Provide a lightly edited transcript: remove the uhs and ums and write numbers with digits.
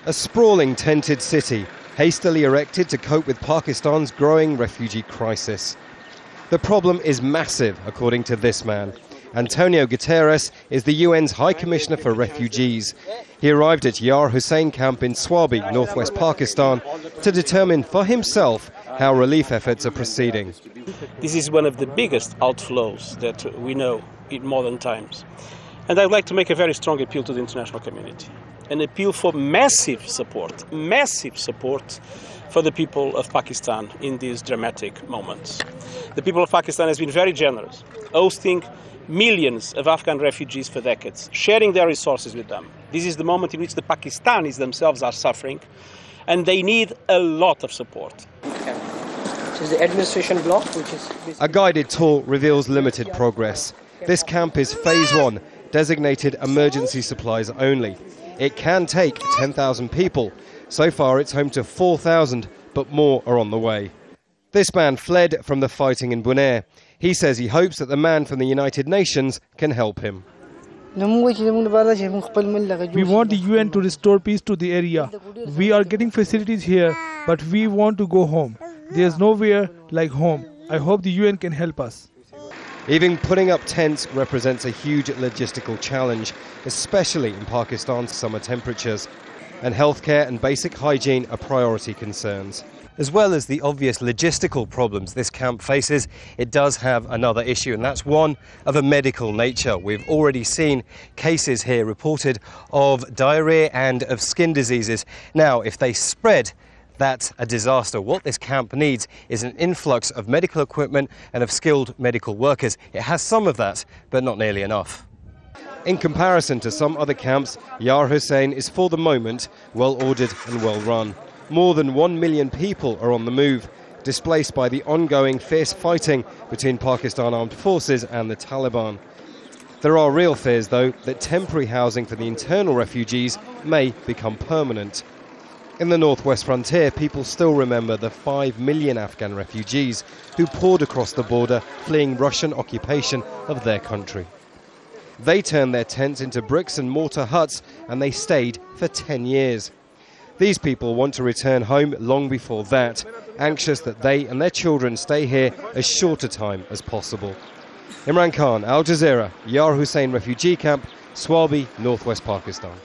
A sprawling tented city, hastily erected to cope with Pakistan's growing refugee crisis. The problem is massive, according to this man. Antonio Guterres is the UN's High Commissioner for Refugees. He arrived at Yar Hussein camp in Swabi, northwest Pakistan, to determine for himself how relief efforts are proceeding. This is one of the biggest outflows that we know in modern times. And I'd like to make a very strong appeal to the international community. An appeal for massive support for the people of Pakistan in these dramatic moments. The people of Pakistan has been very generous, hosting millions of Afghan refugees for decades, sharing their resources with them. This is the moment in which the Pakistanis themselves are suffering, and they need a lot of support. This is the administration block, which is... A guided tour reveals limited progress. This camp is phase 1, designated emergency supplies only. It can take 10,000 people. So far it's home to 4,000, but more are on the way. This man fled from the fighting in Bunair. He says he hopes that the man from the United Nations can help him. We want the UN to restore peace to the area. We are getting facilities here, but we want to go home. There's nowhere like home. I hope the UN can help us. Even putting up tents represents a huge logistical challenge, especially in Pakistan's summer temperatures. And healthcare and basic hygiene are priority concerns. As well as the obvious logistical problems this camp faces, it does have another issue, and that's one of a medical nature. We've already seen cases here reported of diarrhea and of skin diseases. Now, if they spread, that's a disaster. What this camp needs is an influx of medical equipment and of skilled medical workers. It has some of that, but not nearly enough. In comparison to some other camps, Yar Hussein is for the moment well-ordered and well-run. More than 1 million people are on the move, displaced by the ongoing fierce fighting between Pakistan Armed Forces and the Taliban. There are real fears, though, that temporary housing for the internal refugees may become permanent. In the northwest frontier, people still remember the 5 million Afghan refugees who poured across the border fleeing Russian occupation of their country. They turned their tents into bricks and mortar huts, and they stayed for 10 years. These people want to return home long before that, anxious that they and their children stay here as short a time as possible. Imran Khan, Al Jazeera, Yar Hussein refugee camp, Swabi, northwest Pakistan.